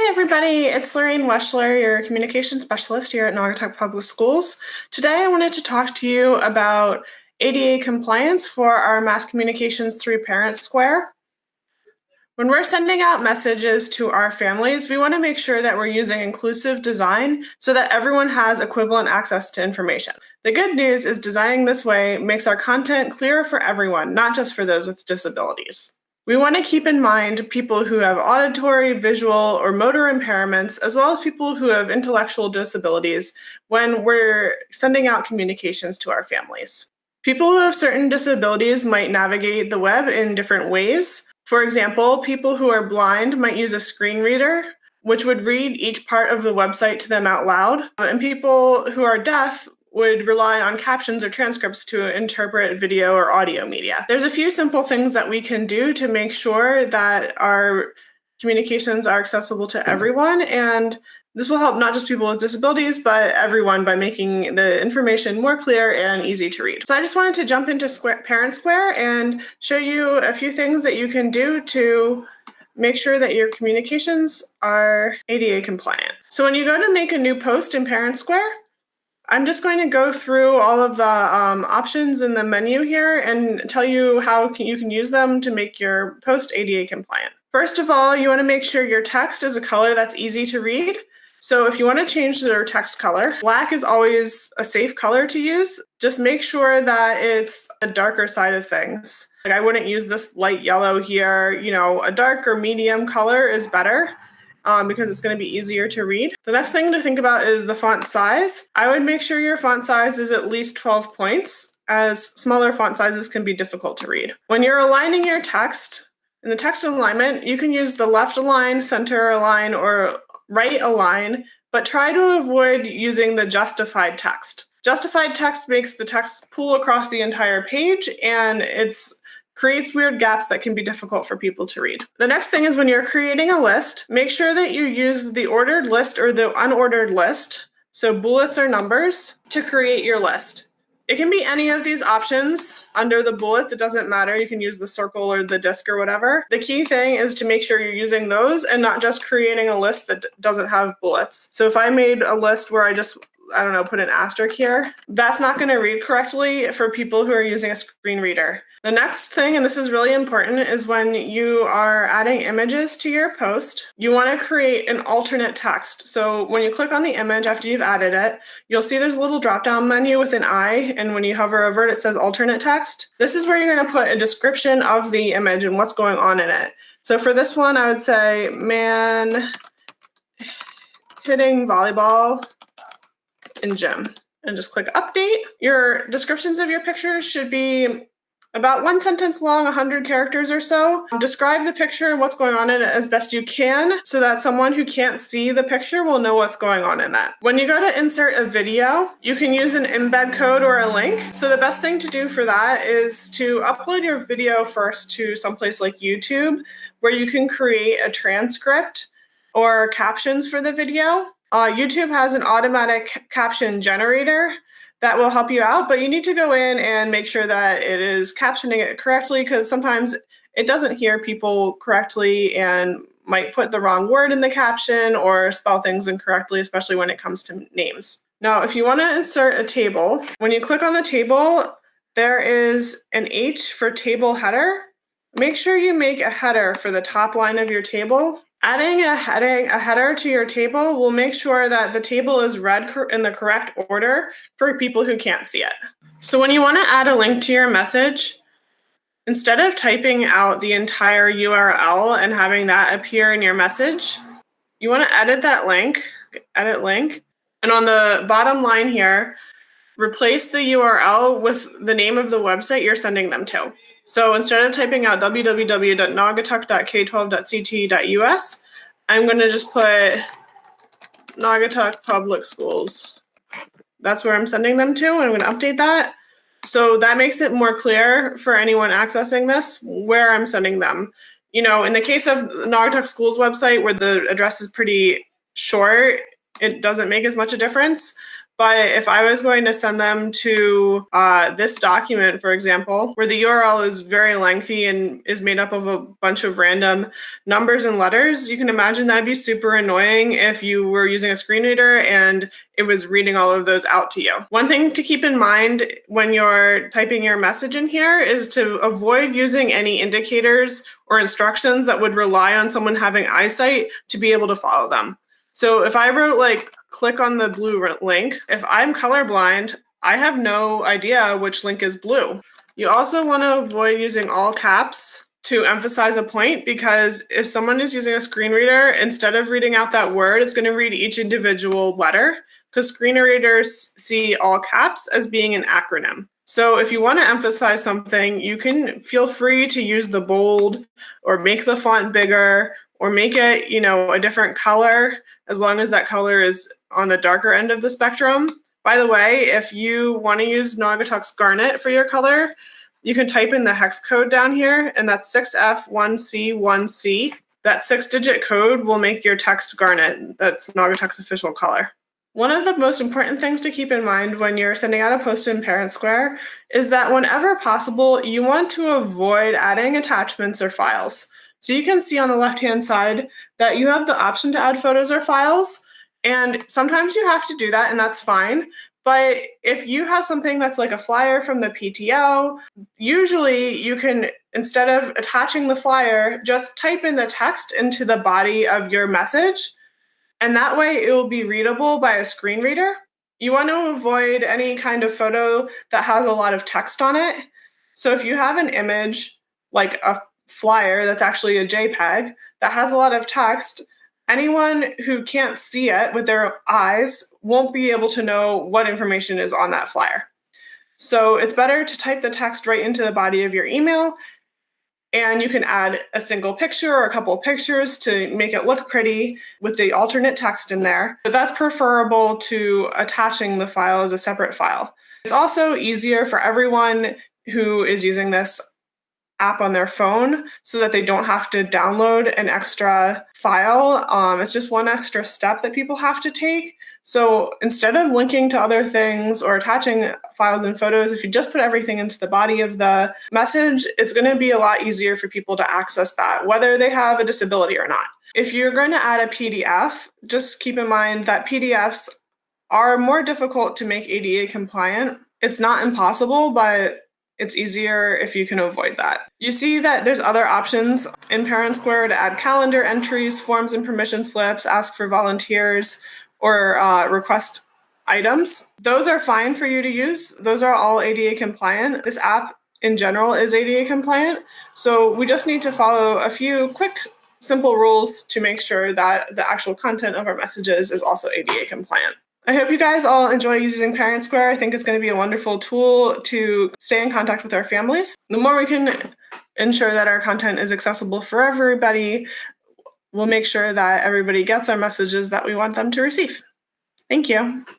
Hi, everybody. It's Lorraine Weschler, your communication specialist here at Naugatuck Public Schools. Today, I wanted to talk to you about ADA compliance for our mass communications through ParentSquare. When we're sending out messages to our families, we want to make sure that we're using inclusive design so that everyone has equivalent access to information. The good news is designing this way makes our content clearer for everyone, not just for those with disabilities. We want to keep in mind people who have auditory, visual, or motor impairments, as well as people who have intellectual disabilities when we're sending out communications to our families. People who have certain disabilities might navigate the web in different ways. For example, people who are blind might use a screen reader, which would read each part of the website to them out loud. And people who are deaf would rely on captions or transcripts to interpret video or audio media. There's a few simple things that we can do to make sure that our communications are accessible to everyone, and this will help not just people with disabilities, but everyone by making the information more clear and easy to read. So I just wanted to jump into ParentSquare and show you a few things that you can do to make sure that your communications are ADA compliant. So when you go to make a new post in ParentSquare, I'm just going to go through all of the options in the menu here and tell you how you can use them to make your post ADA compliant. First of all, you want to make sure your text is a color that's easy to read. So if you want to change their text color, black is always a safe color to use. Just make sure that it's the darker side of things. Like I wouldn't use this light yellow here. A dark or medium color is better. Because it's going to be easier to read. The next thing to think about is the font size. I would make sure your font size is at least 12 points, as smaller font sizes can be difficult to read. When you're aligning your text, in the text alignment, you can use the left align, center align, or right align, but try to avoid using the justified text. Justified text makes the text pull across the entire page, and it's creates weird gaps that can be difficult for people to read. The next thing is when you're creating a list, make sure that you use the ordered list or the unordered list, so bullets or numbers, to create your list. It can be any of these options under the bullets. It doesn't matter. You can use the circle or the disc or whatever. The key thing is to make sure you're using those and not just creating a list that doesn't have bullets. So if I made a list where I just put an asterisk here, that's not going to read correctly for people who are using a screen reader. The next thing, and this is really important, is when you are adding images to your post, you want to create an alternate text. So when you click on the image after you've added it, you'll see there's a little drop-down menu with an eye, and when you hover over it, it says alternate text. This is where you're going to put a description of the image and what's going on in it. So for this one, I would say, man hitting volleyball in gym, and just click update. Your descriptions of your pictures should be about 1 sentence long, 100 characters or so. Describe the picture and what's going on in it as best you can so that someone who can't see the picture will know what's going on in that. When you go to insert a video, you can use an embed code or a link. So the best thing to do for that is to upload your video first to someplace like YouTube, where you can create a transcript or captions for the video. YouTube has an automatic caption generator that will help you out, but you need to go in and make sure that it is captioning it correctly, because sometimes it doesn't hear people correctly and might put the wrong word in the caption or spell things incorrectly, especially when it comes to names. Now, if you want to insert a table, when you click on the table, there is an H for table header. Make sure you make a header for the top line of your table. Adding a header to your table will make sure that the table is read in the correct order for people who can't see it. So when you want to add a link to your message, instead of typing out the entire URL and having that appear in your message, you want to edit that link, edit link, and on the bottom line here, replace the URL with the name of the website you're sending them to. So instead of typing out www.naugatuck.k12.ct.us, I'm going to just put Naugatuck Public Schools. That's where I'm sending them to, and I'm going to update that. So that makes it more clear for anyone accessing this where I'm sending them. In the case of Naugatuck Schools website, where the address is pretty short, it doesn't make as much a difference. But if I was going to send them to this document, for example, where the URL is very lengthy and is made up of a bunch of random numbers and letters, you can imagine that'd be super annoying if you were using a screen reader and it was reading all of those out to you. One thing to keep in mind when you're typing your message in here is to avoid using any indicators or instructions that would rely on someone having eyesight to be able to follow them. So if I wrote like, click on the blue link, if I'm colorblind, I have no idea which link is blue. You also want to avoid using all caps to emphasize a point, because if someone is using a screen reader, instead of reading out that word, it's going to read each individual letter, because screen readers see all caps as being an acronym. So if you want to emphasize something, you can feel free to use the bold or make the font bigger or make it, a different color, as long as that color is on the darker end of the spectrum. By the way, if you want to use Naugatuck's Garnet for your color, you can type in the hex code down here, and that's 6F1C1C. That 6-digit code will make your text garnet. That's Naugatuck's official color. One of the most important things to keep in mind when you're sending out a post in ParentSquare is that whenever possible, you want to avoid adding attachments or files. So you can see on the left-hand side that you have the option to add photos or files, and sometimes you have to do that, and that's fine. But if you have something that's like a flyer from the PTO, usually you can, instead of attaching the flyer, just type in the text into the body of your message, and that way it will be readable by a screen reader. You want to avoid any kind of photo that has a lot of text on it. So if you have an image, like a flyer that's actually a JPEG that has a lot of text, anyone who can't see it with their eyes won't be able to know what information is on that flyer. So it's better to type the text right into the body of your email, and you can add a single picture or a couple of pictures to make it look pretty with the alternate text in there. But that's preferable to attaching the file as a separate file. It's also easier for everyone who is using this app on their phone so that they don't have to download an extra file. It's just one extra step that people have to take. So instead of linking to other things or attaching files and photos, if you just put everything into the body of the message, it's going to be a lot easier for people to access that, whether they have a disability or not. If you're going to add a PDF, just keep in mind that PDFs are more difficult to make ADA compliant. It's not impossible, but it's easier if you can avoid that. You see that there's other options in ParentSquare to add calendar entries, forms and permission slips, ask for volunteers, or request items. Those are fine for you to use. Those are all ADA compliant. This app in general is ADA compliant. So we just need to follow a few quick, simple rules to make sure that the actual content of our messages is also ADA compliant. I hope you guys all enjoy using ParentSquare. I think it's going to be a wonderful tool to stay in contact with our families. The more we can ensure that our content is accessible for everybody, we'll make sure that everybody gets our messages that we want them to receive. Thank you.